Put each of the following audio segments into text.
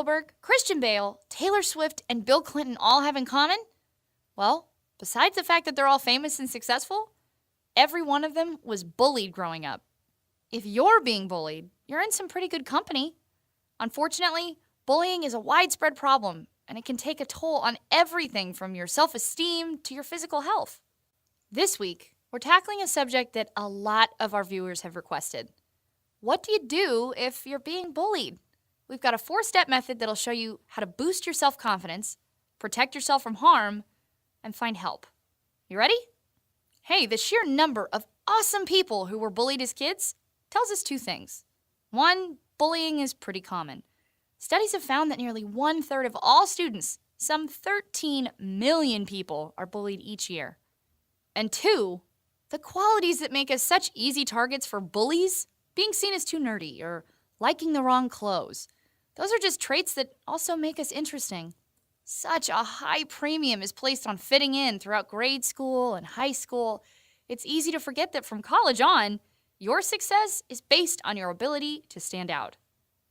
Spielberg, Christian Bale, Taylor Swift, and Bill Clinton all have in common? Well, besides the fact that they're all famous and successful, every one of them was bullied growing up. If you're being bullied, you're in some pretty good company. Unfortunately, bullying is a widespread problem, and it can take a toll on everything from your self-esteem to your physical health. This week, we're tackling a subject that a lot of our viewers have requested. What do you do if you're being bullied? We've got a 4-step method that'll show you how to boost your self-confidence, protect yourself from harm, and find help. You ready? Hey, the sheer number of awesome people who were bullied as kids tells us 2 things. 1, bullying is pretty common. Studies have found that nearly 1/3 of all students, some 13 million people, are bullied each year. And 2, the qualities that make us such easy targets for bullies, being seen as too nerdy or liking the wrong clothes, those are just traits that also make us interesting. Such a high premium is placed on fitting in throughout grade school and high school. It's easy to forget that from college on, your success is based on your ability to stand out,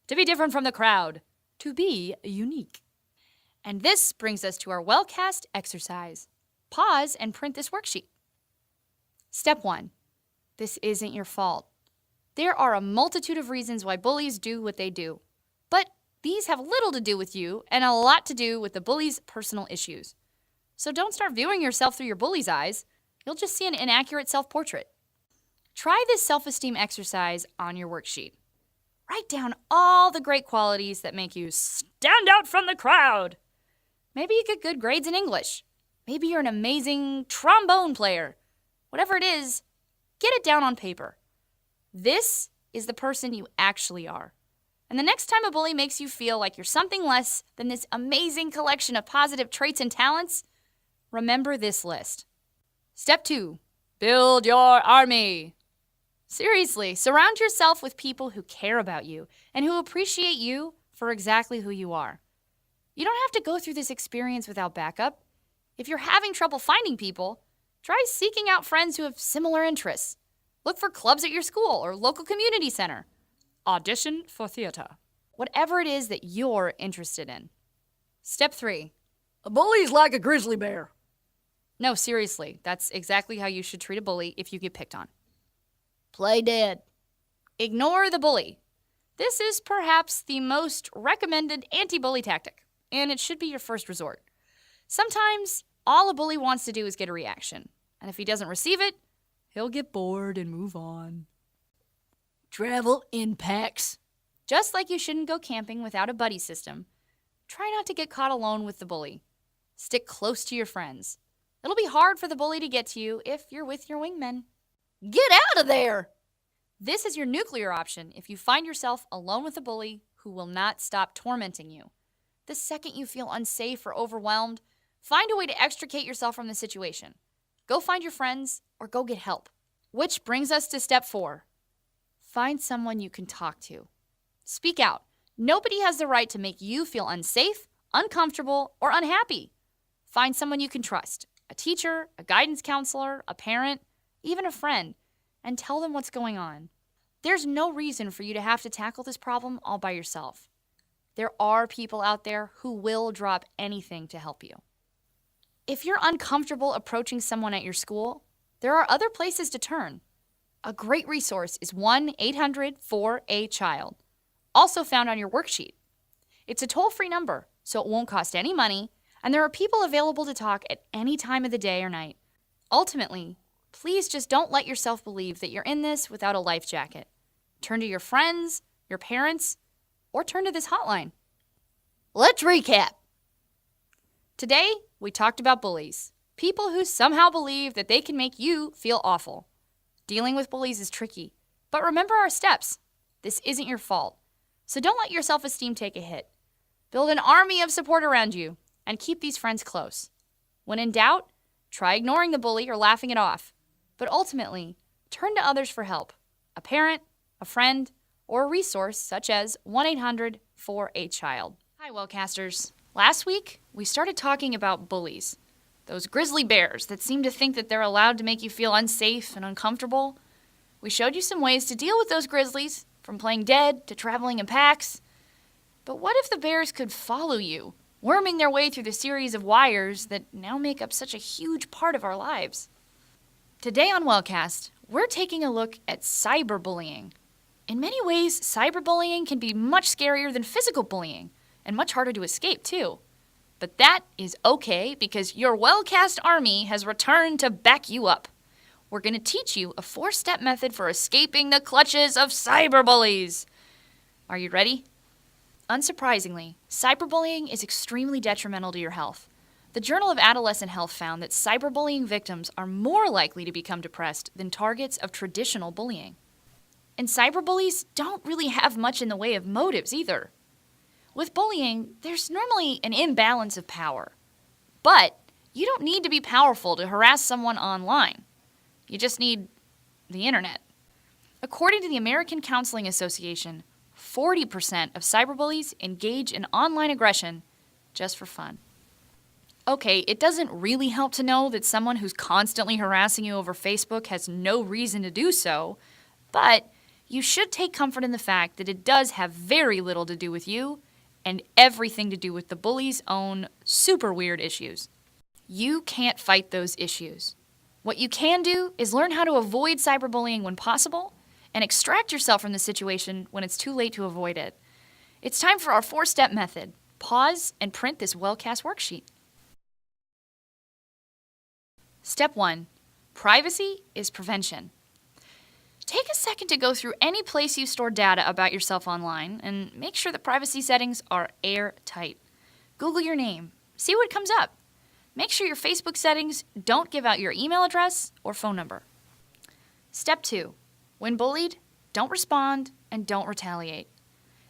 to be different from the crowd, to be unique. And this brings us to our well-cast exercise. Pause and print this worksheet. Step 1. This isn't your fault. There are a multitude of reasons why bullies do what they do. But these have little to do with you and a lot to do with the bully's personal issues. So don't start viewing yourself through your bully's eyes. You'll just see an inaccurate self-portrait. Try this self-esteem exercise on your worksheet. Write down all the great qualities that make you stand out from the crowd. Maybe you get good grades in English. Maybe you're an amazing trombone player. Whatever it is, get it down on paper. This is the person you actually are. And the next time a bully makes you feel like you're something less than this amazing collection of positive traits and talents, remember this list. Step 2, build your army. Seriously, surround yourself with people who care about you and who appreciate you for exactly who you are. You don't have to go through this experience without backup. If you're having trouble finding people, try seeking out friends who have similar interests. Look for clubs at your school or local community center. Audition for theater. Whatever it is that you're interested in. Step 3. A bully's like a grizzly bear. No, seriously, that's exactly how you should treat a bully if you get picked on. Play dead. Ignore the bully. This is perhaps the most recommended anti-bully tactic, and it should be your first resort. Sometimes, all a bully wants to do is get a reaction, and if he doesn't receive it, he'll get bored and move on. Travel in packs. Just like you shouldn't go camping without a buddy system, try not to get caught alone with the bully. Stick close to your friends. It'll be hard for the bully to get to you if you're with your wingmen. Get out of there! This is your nuclear option if you find yourself alone with a bully who will not stop tormenting you. The second you feel unsafe or overwhelmed, find a way to extricate yourself from the situation. Go find your friends or go get help. Which brings us to step 4. Find someone you can talk to. Speak out. Nobody has the right to make you feel unsafe, uncomfortable, or unhappy. Find someone you can trust. A teacher, a guidance counselor, a parent, even a friend, and tell them what's going on. There's no reason for you to have to tackle this problem all by yourself. There are people out there who will drop anything to help you. If you're uncomfortable approaching someone at your school, there are other places to turn. A great resource is 1-800-4-A-CHILD, also found on your worksheet. It's a toll-free number, so it won't cost any money, and there are people available to talk at any time of the day or night. Ultimately, please just don't let yourself believe that you're in this without a life jacket. Turn to your friends, your parents, or turn to this hotline. Let's recap. Today, we talked about bullies, people who somehow believe that they can make you feel awful. Dealing with bullies is tricky, but remember our steps. This isn't your fault, so don't let your self-esteem take a hit. Build an army of support around you, and keep these friends close. When in doubt, try ignoring the bully or laughing it off, but ultimately, turn to others for help. A parent, a friend, or a resource such as 1-800-4-A-CHILD. Hi, Wellcasters. Last week, we started talking about bullies. Those grizzly bears that seem to think that they're allowed to make you feel unsafe and uncomfortable. We showed you some ways to deal with those grizzlies, from playing dead to traveling in packs. But what if the bears could follow you, worming their way through the series of wires that now make up such a huge part of our lives? Today on Wellcast, we're taking a look at cyberbullying. In many ways, cyberbullying can be much scarier than physical bullying, and much harder to escape too. But that is okay because your Wellcast army has returned to back you up. We're going to teach you a 4-step method for escaping the clutches of cyberbullies. Are you ready? Unsurprisingly, cyberbullying is extremely detrimental to your health. The Journal of Adolescent Health found that cyberbullying victims are more likely to become depressed than targets of traditional bullying. And cyberbullies don't really have much in the way of motives either. With bullying, there's normally an imbalance of power. But you don't need to be powerful to harass someone online. You just need the internet. According to the American Counseling Association, 40% of cyberbullies engage in online aggression just for fun. Okay, it doesn't really help to know that someone who's constantly harassing you over Facebook has no reason to do so, but you should take comfort in the fact that it does have very little to do with you and everything to do with the bully's own super weird issues. You can't fight those issues. What you can do is learn how to avoid cyberbullying when possible and extract yourself from the situation when it's too late to avoid it. It's time for our 4-step method. Pause and print this Wellcast worksheet. Step 1. Privacy is prevention. Take a second to go through any place you store data about yourself online and make sure the privacy settings are airtight. Google your name. See what comes up. Make sure your Facebook settings don't give out your email address or phone number. Step 2. When bullied, don't respond and don't retaliate.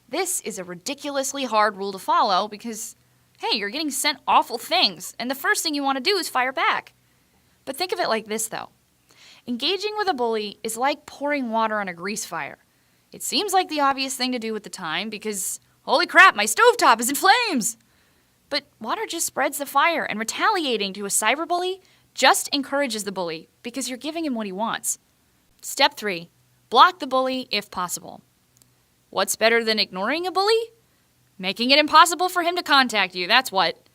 This is a ridiculously hard rule to follow because, hey, you're getting sent awful things, and the first thing you want to do is fire back. But think of it like this, though. Engaging with a bully is like pouring water on a grease fire. It seems like the obvious thing to do at the time because, holy crap, my stovetop is in flames! But water just spreads the fire, and retaliating to a cyberbully just encourages the bully because you're giving him what he wants. Step 3. Block the bully if possible. What's better than ignoring a bully? Making it impossible for him to contact you, that's what.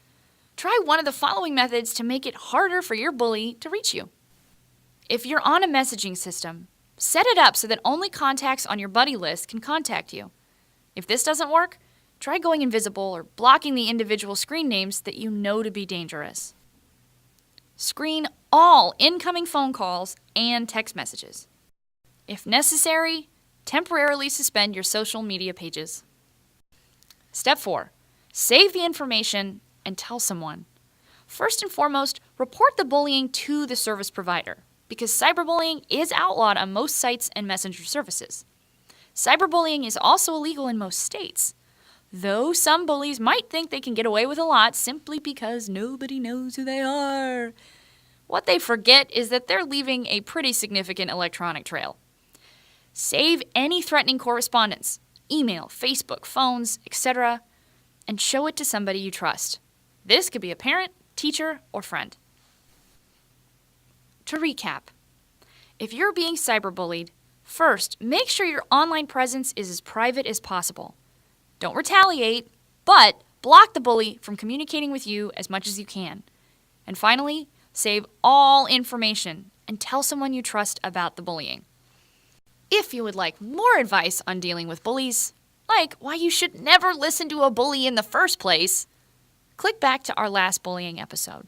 Try one of the following methods to make it harder for your bully to reach you. If you're on a messaging system, set it up so that only contacts on your buddy list can contact you. If this doesn't work, try going invisible or blocking the individual screen names that you know to be dangerous. Screen all incoming phone calls and text messages. If necessary, temporarily suspend your social media pages. Step 4. Save the information and tell someone. First and foremost, report the bullying to the service provider because cyberbullying is outlawed on most sites and messenger services. Cyberbullying is also illegal in most states, though some bullies might think they can get away with a lot simply because nobody knows who they are. What they forget is that they're leaving a pretty significant electronic trail. Save any threatening correspondence, email, Facebook, phones, etc., and show it to somebody you trust. This could be a parent, teacher, or friend. To recap, if you're being cyberbullied, first, make sure your online presence is as private as possible. Don't retaliate, but block the bully from communicating with you as much as you can. And finally, save all information and tell someone you trust about the bullying. If you would like more advice on dealing with bullies, like why you should never listen to a bully in the first place, click back to our last bullying episode.